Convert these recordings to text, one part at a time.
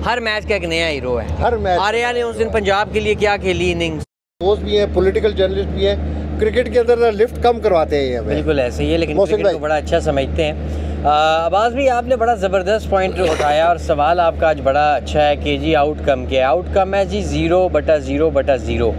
हर match का एक नया हीरो है। हर मैच आर्या ने उस दिन पंजाब के लिए क्या खेली इनिंग्स। दोस्त भी हैं, पॉलिटिकल जर्नलिस्ट भी हैं, क्रिकेट के अंदर लिफ्ट कम करवाते हैं ये हमें। बिल्कुल ऐसे ही है, लेकिन क्रिकेट को बड़ा अच्छा समझते हैं। अब्बास भी आपने बड़ा ज़बरदस्त पॉइंट उठाया और सवाल आपका आज बड़ा अच्छा है कि जी आउटकम क्या है। आउटकम है जी 0/0/0।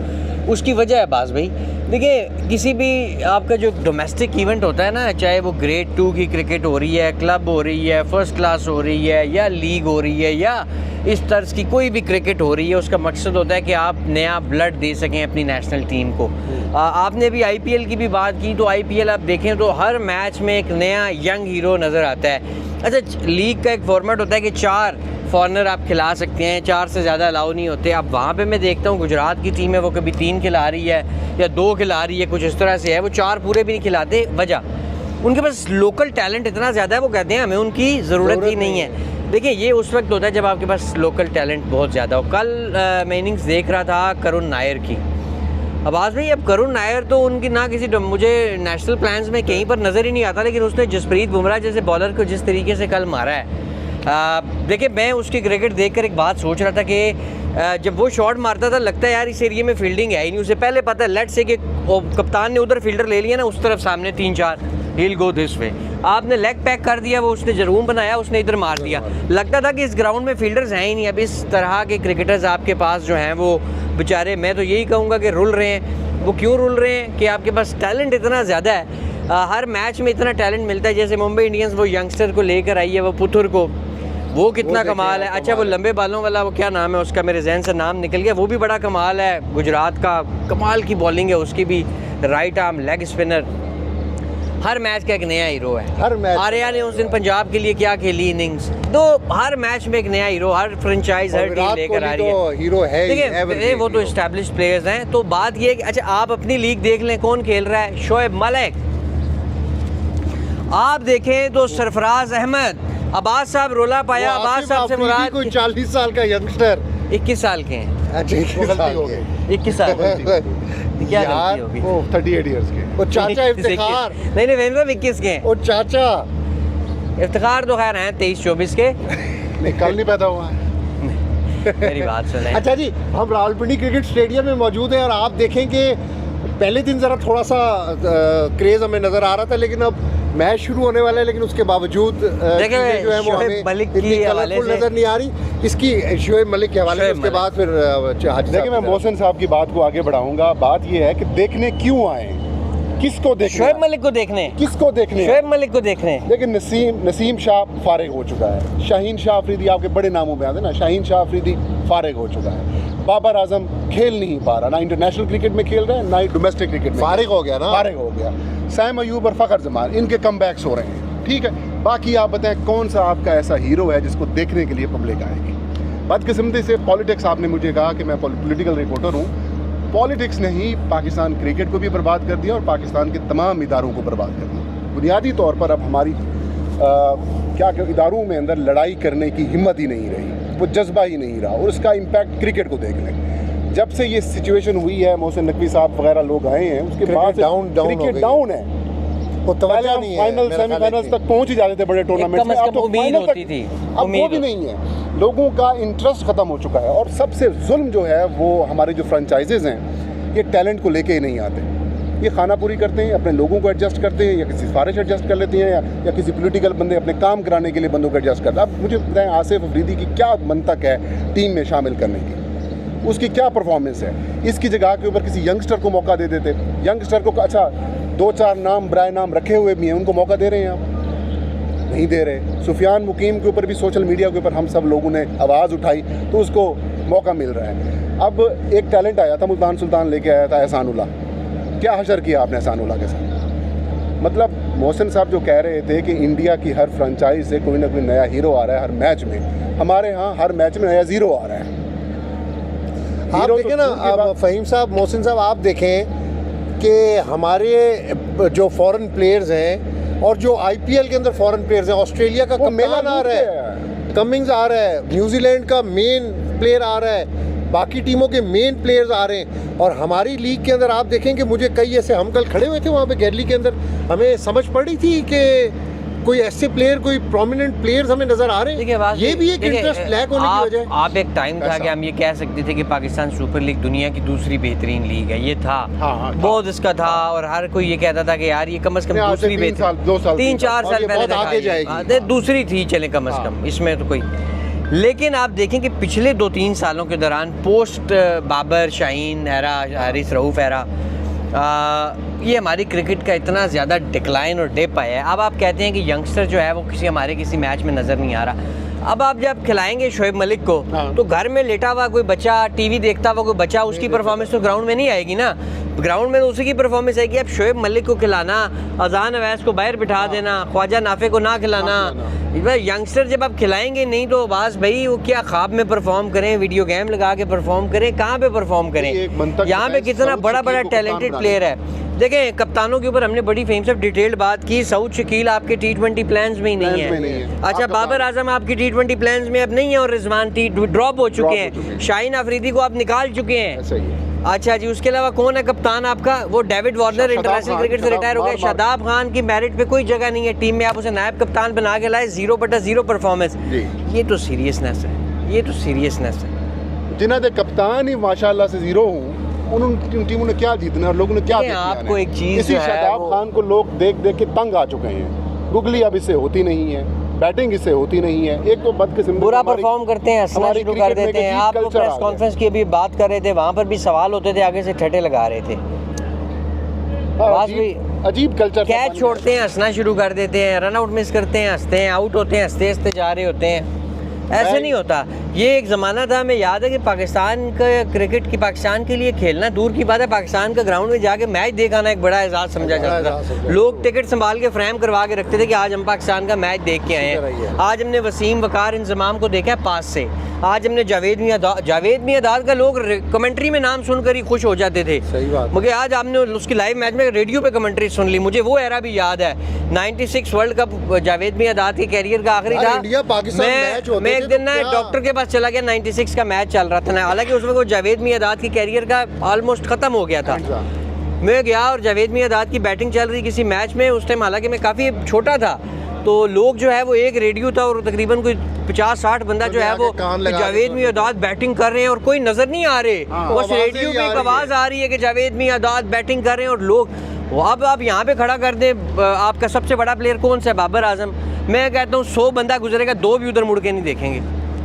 उसकी वजह है अब्बास भाई, देखिए किसी भी आपका जो डोमेस्टिक इवेंट होता है ना, चाहे वो ग्रेड 2 की क्रिकेट हो रही है, क्लब हो रही है, फर्स्ट क्लास हो रही है, या लीग हो रही है, या इस तर्ज की कोई भी क्रिकेट हो रही है, उसका मकसद होता है कि आप नया ब्लड दे सकें अपनी नेशनल टीम को। आपने भी IPL की भी बात की, तो IPL आप देखें तो हर मैच में एक नया यंग हीरो नज़र आता है। अच्छा, लीग का एक फॉर्मेट होता है कि 4 फॉरनर आप खिला सकते हैं, 4 से ज़्यादा अलाउ नहीं होते। अब वहाँ पे मैं देखता हूँ गुजरात की टीम है, वो कभी 3 खिला रही है या 2 खिला रही है, कुछ इस तरह से है, वो 4 पूरे भी नहीं खिलाते। वजह उनके पास लोकल टैलेंट इतना ज़्यादा है, वो कहते हैं हमें उनकी ज़रूरत ही नहीं है। देखिए ये उस वक्त होता है जब आपके पास लोकल टैलेंट बहुत ज़्यादा हो। कल मैं इनिंग्स देख रहा था करुण नायर की। अब्बास भाई, अब करुण नायर तो उनकी ना किसी मुझे नेशनल प्लान्स में कहीं पर नज़र ही नहीं आता, लेकिन उसने जसप्रीत बुमराह जैसे बॉलर को जिस तरीके से कल मारा है, देखिए मैं उसकी क्रिकेट देखकर एक बात सोच रहा था कि जब वो शॉट मारता था लगता है यार इस एरिया में फील्डिंग है ही नहीं। उसे पहले पता है लेट से कि कप्तान ने उधर फील्डर ले लिया ना, उस तरफ सामने 3-4 हील गो दिस वे, आपने लेग पैक कर दिया, वो उसने जरूर बनाया, उसने इधर मार दिया। लगता था कि इस ग्राउंड में फील्डर्स हैं ही नहीं। अब इस तरह के क्रिकेटर्स आपके पास जो हैं वो बेचारे, मैं तो यही कहूँगा कि रुल रहे हैं। वो क्यों रुल रहे हैं कि आपके पास टैलेंट इतना ज़्यादा है, हर मैच में इतना टैलेंट मिलता है। जैसे मुंबई इंडियंस वो यंगस्टर को लेकर आई है, वो पुथुर को, वो कितना कमाल है। अच्छा, वो लंबे बालों वाला, वो क्या नाम है उसका, मेरे जहन से नाम निकल गया, वो भी बड़ा कमाल है। गुजरात का कमाल की बॉलिंग है उसकी भी, राइट आर्म लेग स्पिनर। हर मैच का एक नया हीरो है। हर मैच आर्या ने उस दिन पंजाब के लिए क्या खेली इनिंग्स, तो हर मैच में एक नया हीरो, हर फ्रेंचाइज हर टीम लेकर आ रही है। हीरो है, देखिए वो तो एस्टैब्लिश प्लेयर्स हैं। तो बात ये है कि अच्छा आप अपनी लीग देख लें, कौन खेल रहा है, शोएब मलिक। आप देखें तो सरफराज अहमद, अब्बास साहब रोला पाया, अब्बास साहब से मुराद कोई 40 साल का यंगस्टर, 21 साल के हैं। अच्छा, 21 साल क्या गलती होगी, वो 38 इयर्स के, वो चाचा इफ्तिखार, नहीं मैंने 21 के हैं, वो चाचा इफ्तिखार तो खैर हैं 23-24 के, नहीं कल नहीं पैदा हुआ मेरी बात सुने। अच्छा जी, हम रावलपिंडी क्रिकेट स्टेडियम में मौजूद हैं और आप देखें कि पहले दिन ज़रा थोड़ा सा क्रेज़ हमें नज़र आ रहा था, लेकिन अब मैच शुरू होने वाला है, लेकिन उसके बावजूद देखिए जो है वो हमें इतनी कलरफुल नज़र नहीं आ रही। इसकी शोएब मलिक के हवाले से उसके बाद फिर देखिए मैं मोहसिन साहब की बात को आगे बढ़ाऊंगा। बात ये है कि देखने क्यों आए, किसको देखने, शोएब मलिक को देखने, किसको देखने, शोएब मलिक को देखने। लेकिन नसीम शाह फारिग हो चुका है, शाहीन शाह अफरीदी आपके बड़े नामों में आते हैं ना, शाहीन शाह अफरीदी फारिग हो चुका है, बाबर आजम खेल नहीं पा रहा, ना इंटरनेशनल क्रिकेट में खेल रहा है ना ही डोमेस्टिक क्रिकेट में, फारिग हो गया ना, फारिग हो गया। सैम अयूब और फ़खर जमान, इनके कमबैक्स हो रहे हैं, ठीक है। बाकी आप बताएं कौन सा आपका ऐसा हीरो है जिसको देखने के लिए पब्लिक आएगी। बदकिस्मती से पॉलिटिक्स, आपने मुझे कहा कि मैं पॉलिटिकल रिपोर्टर हूँ, पॉलिटिक्स ने ही पाकिस्तान क्रिकेट को भी बर्बाद कर दिया और पाकिस्तान के तमाम इदारों को बर्बाद कर दिया। बुनियादी तौर पर अब हमारी क्या इदारों में अंदर लड़ाई करने की हिम्मत ही नहीं रही, वो जज्बा ही नहीं रहा, और उसका इम्पैक्ट क्रिकेट को देख लें। जब से ये सिचुएशन हुई है, मोहसिन नकवी साहब वगैरह लोग आए हैं, उसके बाद क्रिकेट डाउन है। पहले हम फाइनल सेमीफाइनल्स तक पहुंच ही जाते थे बड़े टूर्नामेंट्स में, अब तो फाइनल तक थी, अब वो भी नहीं है। लोगों का इंटरेस्ट खत्म हो चुका है, और सबसे जुल्म जो है वो हमारे जो फ्रेंचाइजेज हैं, ये टैलेंट को लेके ही नहीं आते। ये खाना पूरी करते हैं, अपने लोगों को एडजस्ट करते हैं, या किसी सिफारिश एडजस्ट कर लेते हैं, या किसी पॉलिटिकल बंदे अपने काम कराने के लिए बंदों को एडजस्ट करते हैं। अब मुझे बताएं आसिफ अफरीदी की क्या मंतक है टीम में शामिल करने की, उसकी क्या परफॉर्मेंस है। इसकी जगह के ऊपर किसी यंगस्टर को मौका दे देते, यंगस्टर को अच्छा 2-4 नाम बराए नाम रखे हुए भी हैं, उनको मौका दे रहे हैं, आप नहीं दे रहे। सुफियान मुकीम के ऊपर भी सोशल मीडिया के ऊपर हम सब लोगों ने आवाज़ उठाई तो उसको मौका मिल रहा है। अब एक टैलेंट आया था, मुल्तान सुल्तान लेके आया था एहसानुल्लाह, क्या हशर किया आपने एहसानुल्लाह के साथ। मतलब मोहसिन साहब जो कह रहे थे कि इंडिया की हर फ्रेंचाइज से कोई ना कोई नया हीरो आ रहा है हर मैच में, हमारे यहाँ हर मैच में नया ज़ीरो आ रहा है। आप देखें ना, आप फ़हीम साहब, मोहसिन साहब, आप देखें कि हमारे जो फॉरेन प्लेयर्स हैं और जो IPL के अंदर फॉरेन प्लेयर्स हैं, ऑस्ट्रेलिया का कमेलन आ रहा है, कमिंग्स आ रहा है, न्यूजीलैंड का मेन प्लेयर आ रहा है, बाकी टीमों के मेन प्लेयर्स आ रहे हैं। और हमारी लीग के अंदर आप देखें कि मुझे कई ऐसे, हम कल खड़े हुए थे वहाँ पे गैलरी के अंदर, हमें समझ पड़ी थी कि कोई ऐसे प्लेयर, कोई प्रोमिनेंट प्लेयर्स हमें नजर आ रहे देखिए हैं? ये भी एक इंटरेस्ट लैक होने की वजह है। आप एक टाइम था कि हम ये कह सकते थे कि पाकिस्तान सुपर लीग दुनिया की दूसरी बेहतरीन लीग है, ये था, हाँ, बहुत इसका था, और हर कोई ये कहता था कि यार ये कम से कम दूसरी बेहतरीन, 3-4 साल पहले आगे जाएगी, दूसरी थी, चले कम से कम, इसमें तो कोई। लेकिन आप देखें कि पिछले 2-3 सालों के दौरान post Babar, Shaheen era, Haris Rauf era, ये हमारी क्रिकेट का इतना ज़्यादा डिक्लाइन और डिप आया है। अब आप कहते हैं कि यंगस्टर जो है वो किसी मैच में नज़र नहीं आ रहा। अब आप जब खिलाएंगे शोएब मलिक को, तो घर में लेटा हुआ कोई बच्चा, टीवी देखता हुआ कोई बच्चा, उसकी परफॉर्मेंस तो ग्राउंड में नहीं आएगी ना। ग्राउंड में तो उसी की परफॉर्मेंस आएगी। अब शोएब मलिक को खिलाना, अजान अवैस को बाहर बिठा देना, ख्वाजा नाफे को ना खिलाना, यंगस्टर जब आप खिलाएंगे नहीं तो बस भाई वो क्या ख्वाब में परफॉर्म करें, वीडियो गेम लगा के परफॉर्म करें, कहाँ पे परफॉर्म करें? यहाँ पे कितना बड़ा बड़ा टैलेंटेड प्लेयर है। देखें कप्तानों के ऊपर हमने बड़ी फेम से डिटेल्ड बात की। सऊद शकील आपके T20 प्लान्स में ही नहीं है। अच्छा, बाबर आजम आपकी T20 प्लान्स में अब नहीं है, और रिजवान ड्रॉप हो चुके हैं। शाहीन अफरीदी को आप निकाल चुके हैं। अच्छा जी, उसके अलावा कौन है कप्तान आपका? वो डेविड वार्नर इंटरनेशनल क्रिकेट से रिटायर हो गया। शादाब खान की मेरिट पे कोई जगह नहीं है टीम में, आप उसे नायब कप्तान बना के लाए, 0/0 परफॉर्मेंस। ये तो सीरियसनेस है, ये तो सीरियसनेस है। जिन्हों के कप्तान ही माशाल्लाह से 0 हूँ, उन टीमों ने क्या जीतना और लोगों ने क्या देखना है? आपको एक चीज इसी शादाब खान को लोग देख देख के तंग आ चुके हैं। गुगली अब इससे होती नहीं है, बैटिंग इससे होती नहीं है। एक तो बदकिस्मती बुरा परफॉर्म करते हैं, हंसना शुरू कर देते हैं। आप तो प्रेस कॉन्फ्रेंस की अभी बात कर रहे थे, वहाँ पर भी सवाल होते थे, आगे से ठटे लगा रहे थे। अजीब कल्चर, कैच छोड़ते हैं, हंसना शुरू कर देते हैं, रन आउट मिस करते हैं, हंसते हैं, आउट होते हैं, हंसते हंसते जा रहे होते हैं। ऐसे नहीं होता। ये एक ज़माना था, हमें याद है कि पाकिस्तान का क्रिकेट की, पाकिस्तान के लिए खेलना दूर की बात है, पाकिस्तान का ग्राउंड में जाके मैच देखाना एक बड़ा एजाज़ समझा जाता था। लोग टिकट संभाल के फ्रेम करवा के रखते थे कि आज हम पाकिस्तान का मैच देख के आए हैं। आज हमने वसीम वकार इंजमाम को देखा है पास से। आज हमने जावेद मियादाद का लोग कमेंट्री में नाम सुनकर ही खुश हो जाते थे। सही बात। मुझे आज आपने उसकी लाइव मैच में रेडियो पे कमेंट्री सुन ली, मुझे वो एरा भी याद है। 96 वर्ल्ड कप जावेद मियादाद के कैरियर का आखिरी था। मैं एक दिन ना डॉक्टर के पास चला गया, 96 का मैच चल रहा था ना, हालांकि उसमें वो जावेद मियादाद की कैरियर का ऑलमोस्ट खत्म हो गया था। मैं गया और जावेद मियादाद की बैटिंग चल रही किसी मैच में, उस टाइम हालांकि मैं काफ़ी छोटा था, तो लोग जो है वो एक रेडियो था और तकरीबन कोई 50-60 बंदा जो है वो जावेद मियादाद बैटिंग कर रहे हैं और कोई नजर नहीं आ रहे, बस रेडियो पे एक आवाज़ आ रही है कि जावेद मियादाद बैटिंग कर रहे हैं। और लोग अब आप यहाँ पे खड़ा कर दे, आपका सबसे बड़ा प्लेयर कौन सा है? बाबर आजम। मैं कहता हूँ 100 बंदा गुजरेगा, 2 भी उधर मुड़ के नहीं देखेंगे।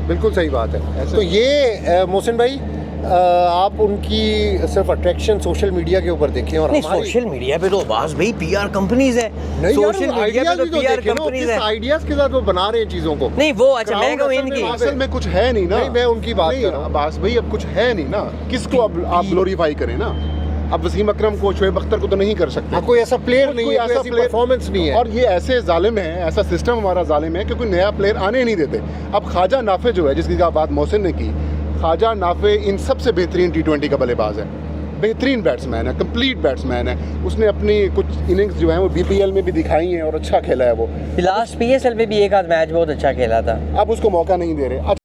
बिल्कुल सही बात है। तो ये मोहसिन भाई, आप उनकी सिर्फ अट्रैक्शन सोशल मीडिया के ऊपर देखें, और नहीं, सोशल मीडिया पे तो बस भाई PR कंपनीज है, सोशल मीडिया पे तो PR कंपनीज है, आइडियाज के साथ वो बना रहे हैं चीजों को। नहीं वो अच्छा, मैं कहूँ इनकी असल में कुछ है नहीं ना। नहीं, मैं उनकी बात कर रहा हूँ। अब्बास भाई अब कुछ है नहीं ना, किसको अब आप ग्लोरीफाई करें ना? अब वसीम अकरम को, शोएब अख्तर को तो नहीं कर सकते। कोई ऐसा प्लेयर नहीं है, ऐसा परफॉर्मेंस नहीं है। और ये ऐसे जालिम है, ऐसा सिस्टम हमारा जालिम है कि कोई नया प्लेयर आने ही नहीं देते। अब ख्वाजा नाफे जो है, जिसकी बात मोहसिन ने की, ख्वाजा नाफे इन सबसे बेहतरीन T20 का बल्लेबाज है, बेहतरीन बैट्समैन है, कंप्लीट बैट्समैन है। उसने अपनी कुछ इनिंग्स जो है वो BPL में भी दिखाई हैं और अच्छा खेला है वो। लास्ट PSL में भी एक आध मैच बहुत अच्छा खेला था। अब उसको मौका नहीं दे रहे।